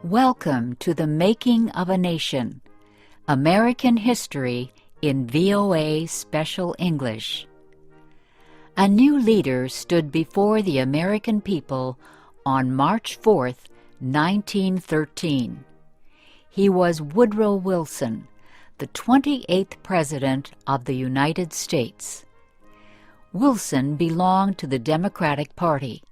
Welcome to the Making of a Nation, American History in VOA Special English. A new leader stood before the American people on March 4th, 1913. He was Woodrow Wilson, the 28th President of the United States. Wilson belonged to the Democratic Party.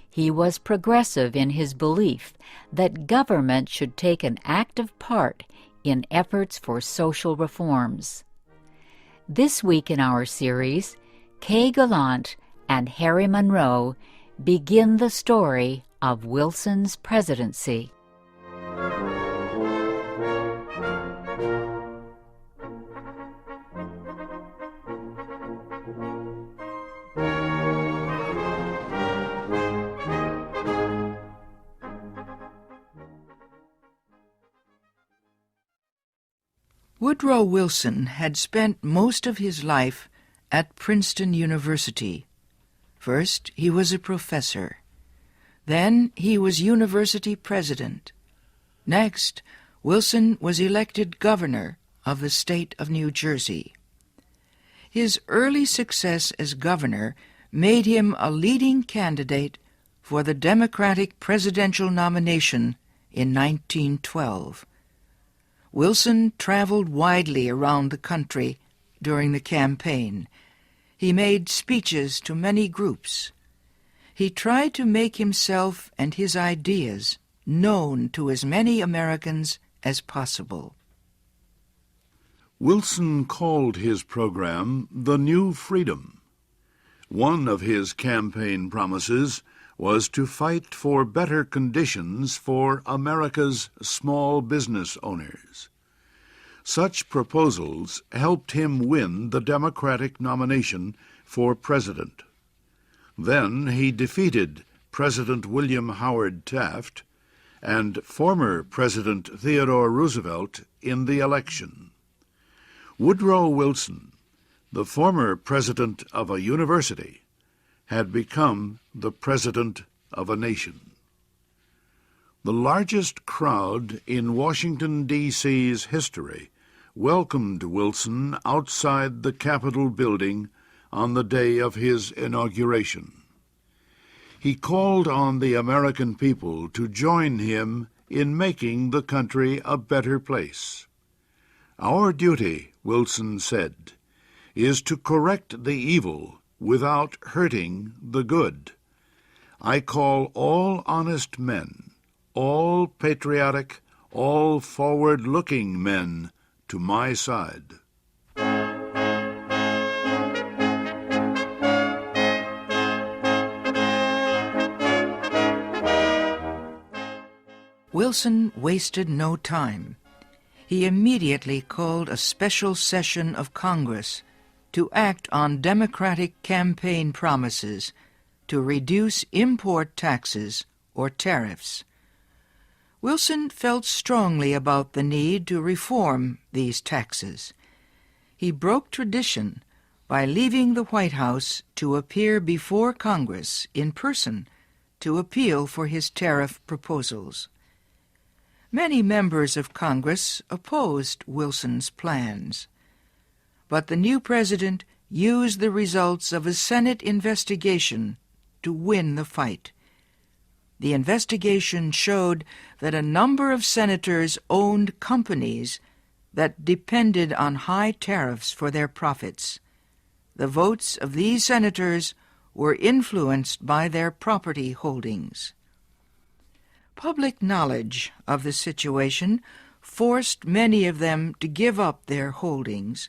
He was progressive in his belief that government should take an active part in efforts for social reforms. This week in our series, Kay Gallant and Harry Monroe begin the story of Wilson's presidency. Woodrow Wilson had spent most of his life at Princeton University. First, he was a professor. Then he was university president. Next, Wilson was elected governor of the state of New Jersey. His early success as governor made him a leading candidate for the Democratic presidential nomination in 1912. Wilson traveled widely around the country during the campaign. He made speeches to many groups. He tried to make himself and his ideas known to as many Americans as possible. Wilson called his program the New Freedom. One of his campaign promises was to fight for better conditions for America's small business owners. Such proposals helped him win the Democratic nomination for president. Then he defeated President William Howard Taft and former President Theodore Roosevelt in the election. Woodrow Wilson, the former president of a university, had become the president of a nation. The largest crowd in Washington, D.C.'s history welcomed Wilson outside the Capitol building on the day of his inauguration. He called on the American people to join him in making the country a better place. "Our duty," Wilson said, "is to correct the evil without hurting the good. I call all honest men, all patriotic, all forward-looking men to my side." Wilson wasted no time. He immediately called a special session of Congress to act on Democratic campaign promises to reduce import taxes or tariffs. Wilson felt strongly about the need to reform these taxes. He broke tradition by leaving the White House to appear before Congress in person to appeal for his tariff proposals. Many members of Congress opposed Wilson's plans, but the new president used the results of a Senate investigation to win the fight. The investigation showed that a number of senators owned companies that depended on high tariffs for their profits. The votes of these senators were influenced by their property holdings. Public knowledge of the situation forced many of them to give up their holdings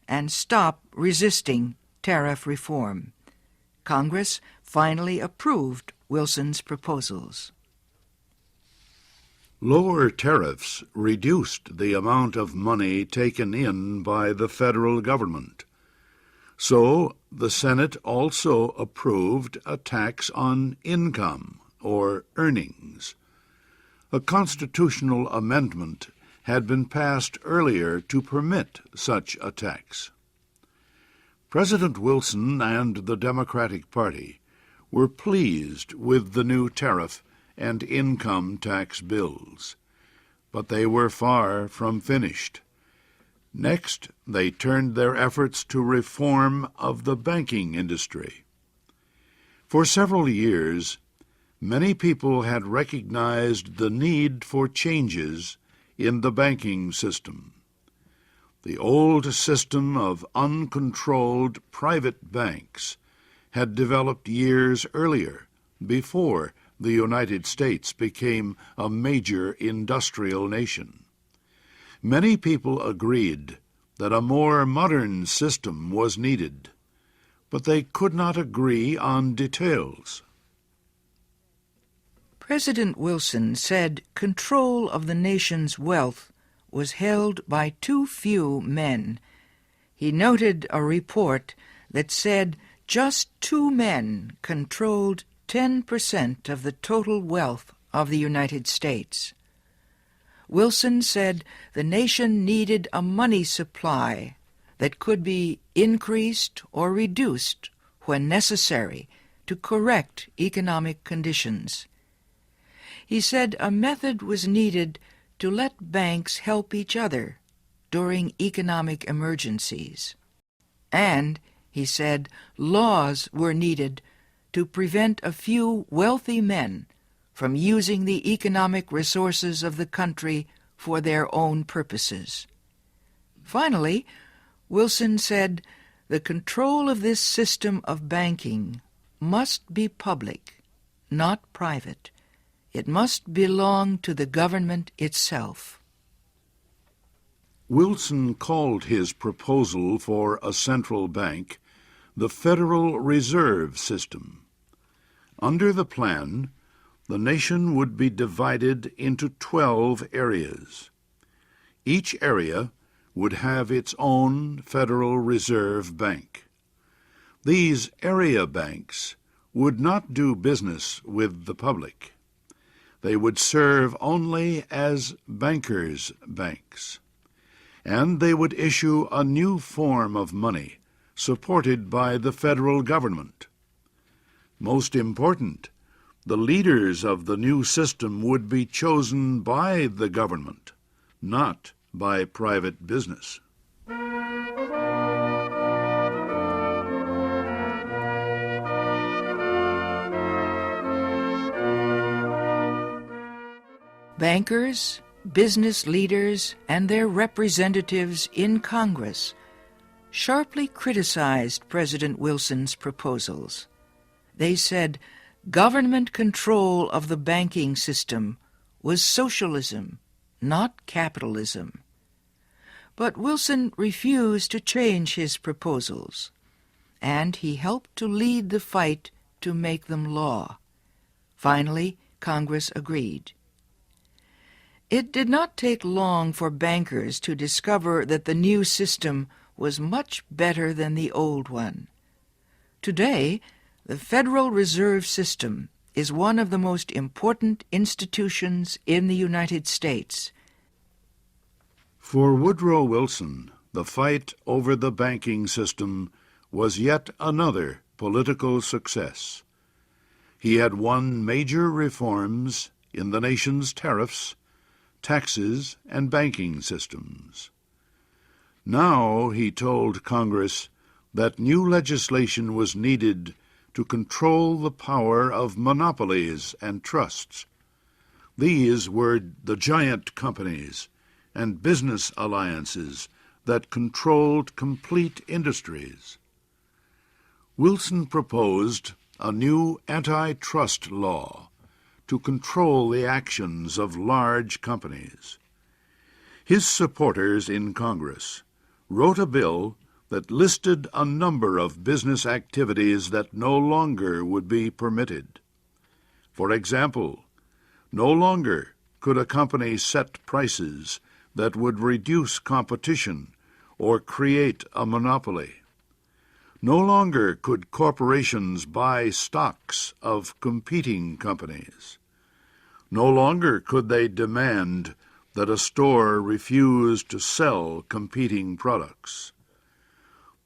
and stop resisting tariff reform. Congress finally approved Wilson's proposals. Lower tariffs reduced the amount of money taken in by the federal government. So the Senate also approved a tax on income or earnings. A constitutional amendment had been passed earlier to permit such a tax. President Wilson and the Democratic Party were pleased with the new tariff and income tax bills. But they were far from finished. Next, they turned their efforts to reform of the banking industry. For several years, many people had recognized the need for changes in the banking system. The old system of uncontrolled private banks had developed years earlier, before the United States became a major industrial nation. Many people agreed that a more modern system was needed, but they could not agree on details. President Wilson said control of the nation's wealth was held by too few men. He noted a report that said just 2 men controlled 10% of the total wealth of the United States. Wilson said the nation needed a money supply that could be increased or reduced when necessary to correct economic conditions. He said a method was needed to let banks help each other during economic emergencies. And, he said, laws were needed to prevent a few wealthy men from using the economic resources of the country for their own purposes. Finally, Wilson said the control of this system of banking must be public, not private. It must belong to the government itself. Wilson called his proposal for a central bank the Federal Reserve System. Under the plan, the nation would be divided into 12 areas. Each area would have its own Federal Reserve Bank. These area banks would not do business with the public. They would serve only as bankers' banks, and they would issue a new form of money supported by the federal government. Most important, the leaders of the new system would be chosen by the government, not by private business. Bankers, business leaders, and their representatives in Congress sharply criticized President Wilson's proposals. They said government control of the banking system was socialism, not capitalism. But Wilson refused to change his proposals, and he helped to lead the fight to make them law. Finally, Congress agreed. It did not take long for bankers to discover that the new system was much better than the old one. Today, the Federal Reserve System is one of the most important institutions in the United States. For Woodrow Wilson, the fight over the banking system was yet another political success. He had won major reforms in the nation's tariffs, taxes, and banking systems. Now he told Congress that new legislation was needed to control the power of monopolies and trusts. These were the giant companies and business alliances that controlled complete industries. Wilson proposed a new antitrust law to control the actions of large companies. His supporters in Congress wrote a bill that listed a number of business activities that no longer would be permitted. For example, no longer could a company set prices that would reduce competition or create a monopoly. No longer could corporations buy stocks of competing companies. No longer could they demand that a store refuse to sell competing products.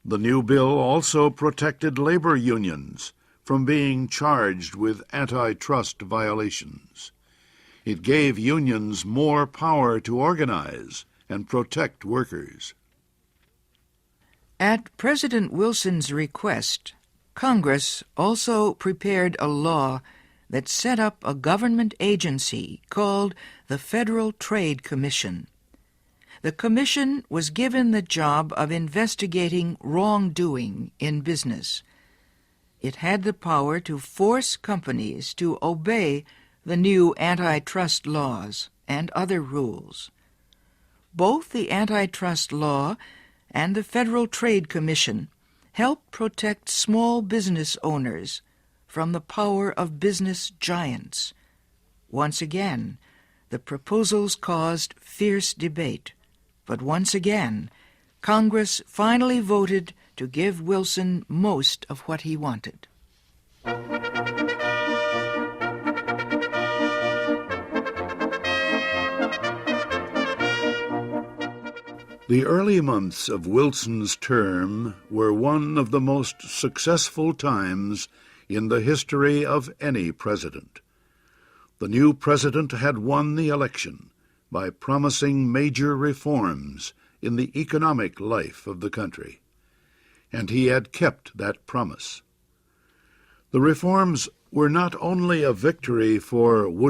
The new bill also protected labor unions from being charged with antitrust violations. It gave unions more power to organize and protect workers. At President Wilson's request, Congress also prepared a law that set up a government agency called the Federal Trade Commission. The commission was given the job of investigating wrongdoing in business. It had the power to force companies to obey the new antitrust laws and other rules. Both the antitrust law and the Federal Trade Commission help protect small business owners from the power of business giants. Once again, the proposals caused fierce debate, but once again, Congress finally voted to give Wilson most of what he wanted. The early months of Wilson's term were one of the most successful times in the history of any president. The new president had won the election by promising major reforms in the economic life of the country, and he had kept that promise. The reforms were not only a victory for Woodrow